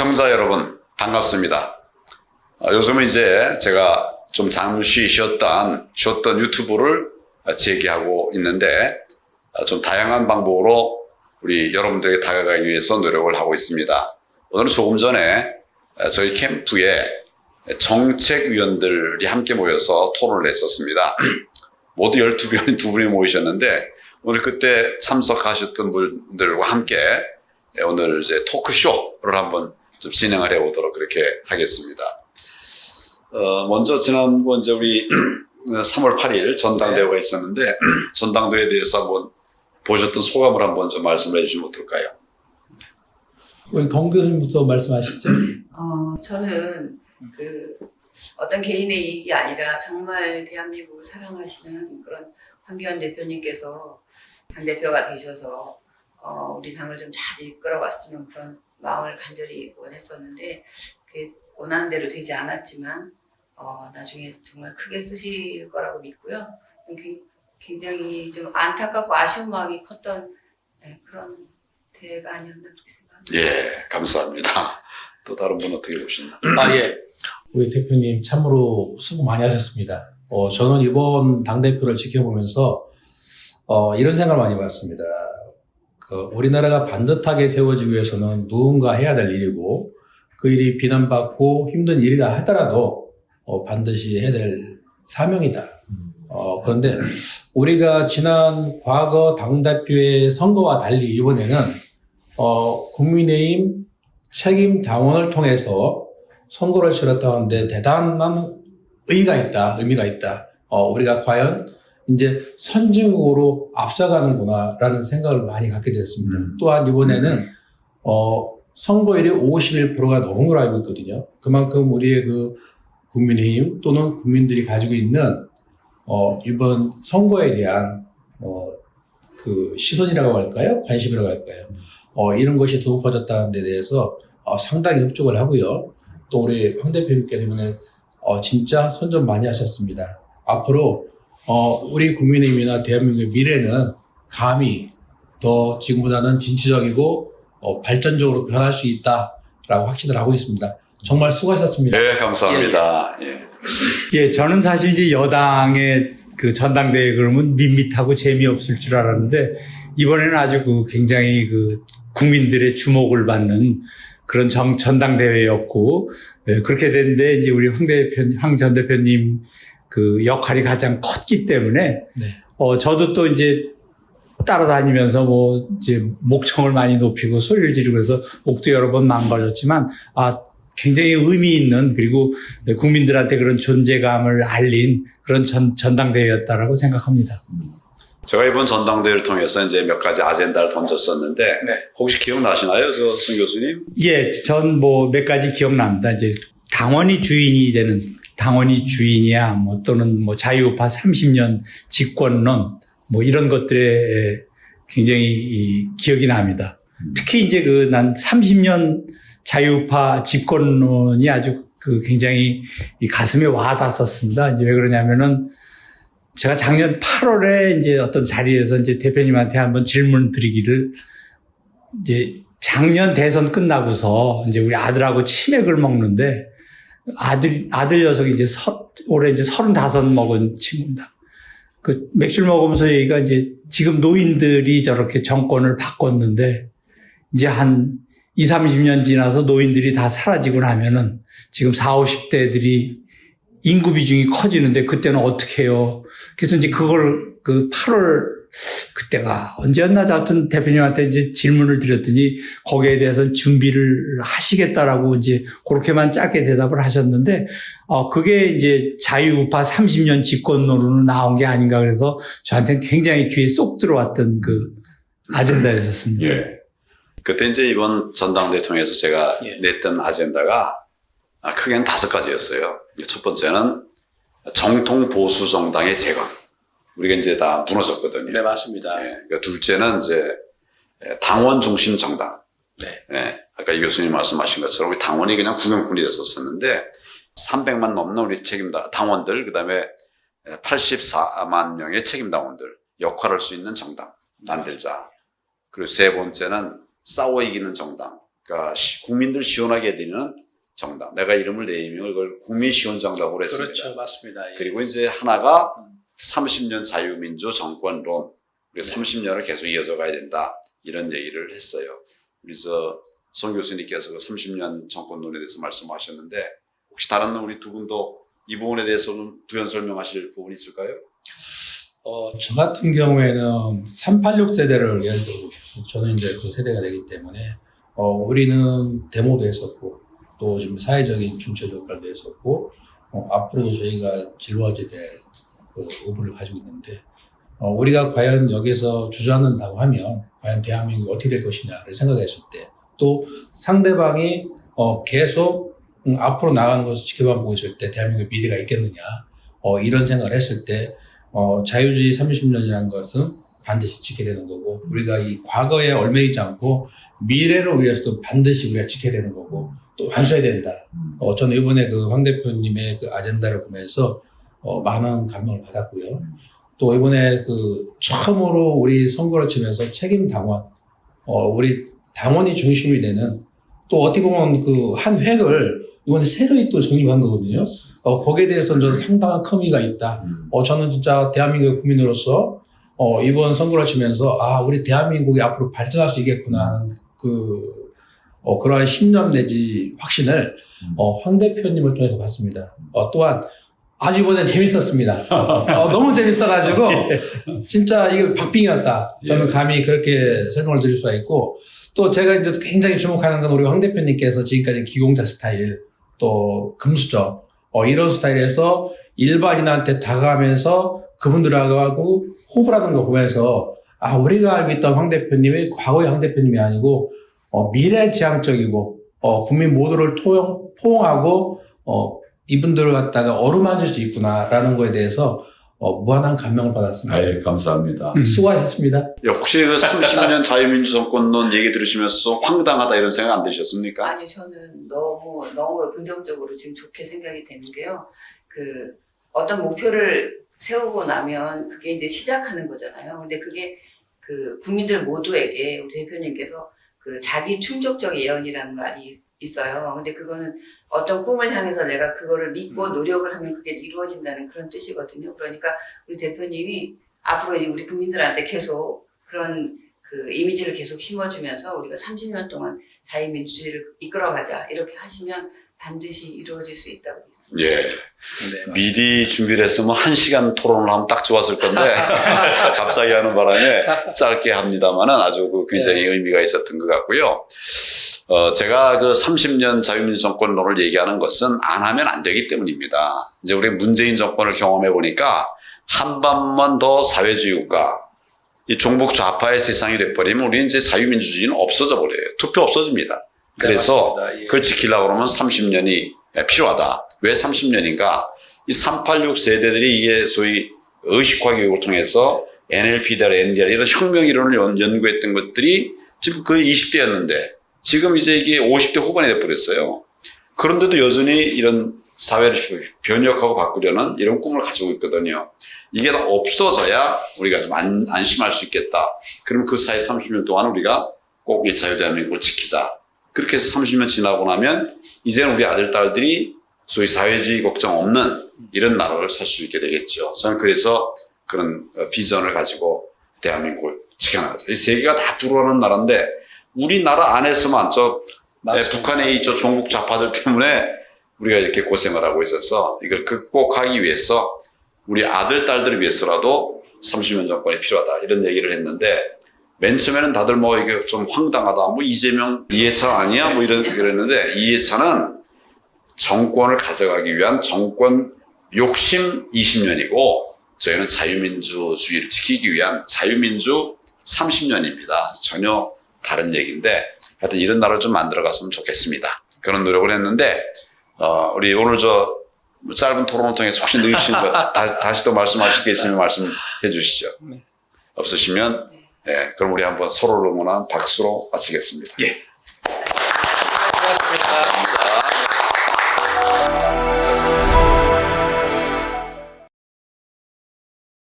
시청자 여러분 반갑습니다. 요즘은 이제 제가 좀 잠시 쉬었던 유튜브를 재개하고 있는데 좀 다양한 방법으로 우리 여러분들에게 다가가기 위해서 노력을 하고 있습니다. 오늘은 조금 전에 저희 캠프에 정책위원들이 함께 모여서 토론을 했었습니다. 모두 12분이 모이셨는데 오늘 그때 참석하셨던 분들과 함께 오늘 이제 토크쇼를 한번 좀 진행을 해보도록 그렇게 하겠습니다. 먼저 지난번 이제 우리 3월 8일 전당대회가 있었는데 전당대회에 대해서 한번 보셨던 소감을 한번 좀 말씀을 해주시면 어떨까요? 우리 동 교수님부터 말씀하시죠. 저는 어떤 개인의 이익이 아니라 정말 대한민국을 사랑하시는 그런 황교안 대표님께서 당대표가 되셔서 우리 당을 좀 잘 이끌어왔으면 그런 마음을 간절히 원했었는데 그게 원하는 대로 되지 않았지만 나중에 정말 크게 쓰실 거라고 믿고요. 굉장히 좀 안타깝고 아쉬운 마음이 컸던 그런 대회가 아니었나 그렇게 생각합니다. 예, 감사합니다. 또 다른 분 어떻게 보시나요? 예. 우리 대표님 참으로 수고 많이 하셨습니다. 저는 이번 당대표를 지켜보면서 이런 생각을 많이 해봤습니다. 우리나라가 반듯하게 세워지기 위해서는 누군가 해야 될 일이고 그 일이 비난받고 힘든 일이라 하더라도 반드시 해야 될 사명이다. 그런데 우리가 지난 과거 당대표의 선거와 달리 이번에는 국민의힘 책임 당원을 통해서 선거를 치렀다는데 대단한 의미가 있다. 우리가 과연 이제 선진국으로 앞서가는구나라는 생각을 많이 갖게 됐습니다. 또한 이번에는 선거율이 51%가 넘은 걸 알고 있거든요. 그만큼 우리의 국민의힘 또는 국민들이 가지고 있는 이번 선거에 대한 시선이라고 할까요? 관심이라고 할까요? 이런 것이 더 높아졌다는 데 대해서 상당히 흡족을 하고요. 또 우리 황 대표님께서는 진짜 선전 많이 하셨습니다. 앞으로 우리 국민의힘이나 대한민국의 미래는 감히 더 지금보다는 진취적이고 발전적으로 변할 수 있다라고 확신을 하고 있습니다. 정말 수고하셨습니다. 네, 감사합니다. 예, 저는 사실 이제 여당의 전당대회 그러면 밋밋하고 재미없을 줄 알았는데 이번에는 아주 굉장히 국민들의 주목을 받는 그런 전당대회였고, 그렇게 됐는데 이제 우리 황 전 대표님 역할이 가장 컸기 때문에, 네. 저도 또 이제 따라다니면서 이제 목청을 많이 높이고 소리를 지르고 해서 목도 여러 번 망가졌지만, 굉장히 의미 있는 그리고 국민들한테 그런 존재감을 알린 그런 전당대회였다라고 생각합니다. 제가 이번 전당대회를 통해서 이제 몇 가지 아젠다를 던졌었는데 네. 혹시 기억나시나요, 승 교수님? 예, 전 몇 가지 기억납니다. 이제 당원이 주인이야, 또는 자유우파 30년 집권론, 이런 것들에 굉장히 기억이 납니다. 특히 이제 난 30년 자유우파 집권론이 아주 굉장히 이 가슴에 와닿았었습니다. 이제 왜 그러냐면은 제가 작년 8월에 이제 어떤 자리에서 이제 대표님한테 한번 질문 드리기를 이제 작년 대선 끝나고서 이제 우리 아들하고 치맥을 먹는데 아들 녀석이 이제 올해 이제 35 먹은 친구입니다. 맥주를 먹으면서 얘기가 이제 지금 노인들이 저렇게 정권을 바꿨는데 이제 한 20, 30년 지나서 노인들이 다 사라지고 나면은 지금 40, 50대들이 인구 비중이 커지는데 그때는 어떻게 해요? 그래서 이제 그걸 8월 그때가 언제였나 하여튼 대표님한테 이제 질문을 드렸더니 거기에 대해서는 준비를 하시겠다라고 이제 그렇게만 짧게 대답을 하셨는데 그게 이제 자유우파 30년 집권론으로 나온 게 아닌가 그래서 저한테는 굉장히 귀에 쏙 들어왔던 아젠다였었습니다. 예. 그때 이제 이번 전당대회 통해서 제가 냈던 아젠다가 크게는 5가지였어요. 첫 번째는 정통 보수 정당의 재건. 우리가 이제 다 무너졌거든요. 네, 맞습니다. 예. 둘째는 이제 당원 중심 정당. 네. 예. 아까 이 교수님 말씀하신 것처럼 우리 당원이 그냥 구경꾼이 됐었었는데 300만 넘는 우리 당원들, 그 다음에 84만 명의 책임당원들 역할할 수 있는 정당 만들자. 그리고 세 번째는 싸워 이기는 정당. 그러니까 국민들 시원하게 되는 정당. 내가 이름을 내밀면 이걸 국민시원정당으로 했습니다. 그렇죠, 맞습니다. 예. 그리고 이제 하나가 30년 자유민주 정권론. 우리가 30년을 계속 이어져 가야 된다. 이런 얘기를 했어요. 그래서 송 교수님께서 그 30년 정권론에 대해서 말씀하셨는데 혹시 다른 우리 두 분도 이 부분에 대해서는 부연 설명하실 부분이 있을까요? 저 같은 경우에는 386 세대를 예를 들고 싶습니다. 저는 이제 그 세대가 되기 때문에, 우리는 데모도 했었고, 또 지금 사회적인 중철 역할도 했었고, 앞으로도 저희가 짊어져야 될 그 의무를 가지고 있는데, 우리가 과연 여기서 주저앉는다고 하면, 과연 대한민국이 어떻게 될 것이냐를 생각했을 때, 또 상대방이 계속 앞으로 나가는 것을 지켜만 보고 있을 때 대한민국의 미래가 있겠느냐, 이런 생각을 했을 때 자유주의 30년이라는 것은 반드시 지켜야 되는 거고, 우리가 이 과거에 얽매이지 않고 미래를 위해서도 반드시 우리가 지켜야 되는 거고, 또 완수해야 된다. 저는 이번에 그 황 대표님의 그 아젠다를 보면서 많은 감명을 받았고요. 또 이번에 그 처음으로 우리 선거를 치면서 책임 당원, 우리 당원이 중심이 되는, 또 어떻게 보면 그 한 획을 이번에 새로이 또 정립한 거거든요. 거기에 대해서는 저는 상당한 커미가 있다. 저는 진짜 대한민국의 국민으로서 이번 선거를 치면서 우리 대한민국이 앞으로 발전할 수 있겠구나 하는 그러한 신념 내지 확신을 황 대표님을 통해서 봤습니다. 또한 아주 이번엔 재밌었습니다. 너무 재밌어가지고 진짜 이거 박빙이었다. 저는 감히 그렇게 설명을 드릴 수가 있고, 또 제가 이제 굉장히 주목하는 건 우리 황 대표님께서 지금까지 기공자 스타일, 또 금수저, 이런 스타일에서 일반인한테 다가가면서 그분들하고 호흡을 하는 거 보면서 우리가 알고 있던 황 대표님이 과거의 황 대표님이 아니고 미래지향적이고 국민 모두를 포용하고 이분들을 갖다가 어루만질 수 있구나라는 거에 대해서 무한한 감명을 받았습니다. 네, 감사합니다. 수고하셨습니다. 혹시 그 30년 자유민주 정권론 얘기 들으시면서 황당하다 이런 생각 안 드셨습니까? 아니, 저는 너무 긍정적으로 지금 좋게 생각이 되는 게요. 그 어떤 목표를 세우고 나면 그게 이제 시작하는 거잖아요. 근데 그게 그 국민들 모두에게 우리 대표님께서 그 자기 충족적 예언이라는 말이 있어요. 근데 그거는 어떤 꿈을 향해서 내가 그거를 믿고 노력을 하면 그게 이루어진다는 그런 뜻이거든요. 그러니까 우리 대표님이 앞으로 이제 우리 국민들한테 계속 그런 그 이미지를 계속 심어주면서 우리가 30년 동안 자유민주주의를 이끌어가자 이렇게 하시면 반드시 이루어질 수 있다고 믿습니다. 예. 미리 준비를 했으면 1시간 토론을 하면 딱 좋았을 건데 갑자기 하는 바람에 짧게 합니다만은 아주 굉장히 의미가 있었던 것 같고요. 제가 그 30년 자유민주 정권론을 얘기하는 것은 안 하면 안 되기 때문입니다. 이제 우리 문재인 정권을 경험해 보니까 한 번만 더 사회주의 국가, 이 종북 좌파의 세상이 돼버리면 우리 이제 자유민주주의는 없어져 버려요. 투표 없어집니다. 그래서 네, 그걸 지키려고 그러면 30년이 필요하다. 왜 30년인가? 이 386 세대들이 이게 소위 의식화 교육을 통해서 NLP다, NDR 이런 혁명 이론을 연구했던 것들이 지금 그 20대였는데 지금 이제 이게 50대 후반이 돼버렸어요. 그런데도 여전히 이런 사회를 변혁하고 바꾸려는 이런 꿈을 가지고 있거든요. 이게 다 없어져야 우리가 좀 안심할 수 있겠다. 그럼 그 사이 30년 동안 우리가 꼭 이 자유대한민국을 지키자. 그렇게 해서 30년 지나고 나면 이제는 우리 아들, 딸들이 소위 사회주의 걱정 없는 이런 나라를 살 수 있게 되겠죠. 저는 그래서 그런 비전을 가지고 대한민국을 지켜나가죠. 이 세계가 다 부러워하는 나라인데 우리나라 안에서만 북한의 저 종북 좌파들 때문에 우리가 이렇게 고생을 하고 있어서 이걸 극복하기 위해서 우리 아들, 딸들을 위해서라도 30년 정권이 필요하다. 이런 얘기를 했는데 맨 처음에는 다들 이게 좀 황당하다. 이재명, 이해찬 아니야? 이랬는데 이해찬은 정권을 가져가기 위한 정권 욕심 20년이고 저희는 자유민주주의를 지키기 위한 자유민주 30년입니다. 전혀 다른 얘기인데 하여튼 이런 나라를 좀 만들어갔으면 좋겠습니다. 그런 노력을 했는데 우리 오늘 짧은 토론을 통해서 혹시 느끼신 거 다시 또 말씀하실 게 있으면 말씀해 주시죠. 없으시면 그럼 우리 한번 서로를 응원한 박수로 마치겠습니다. 고맙습니다.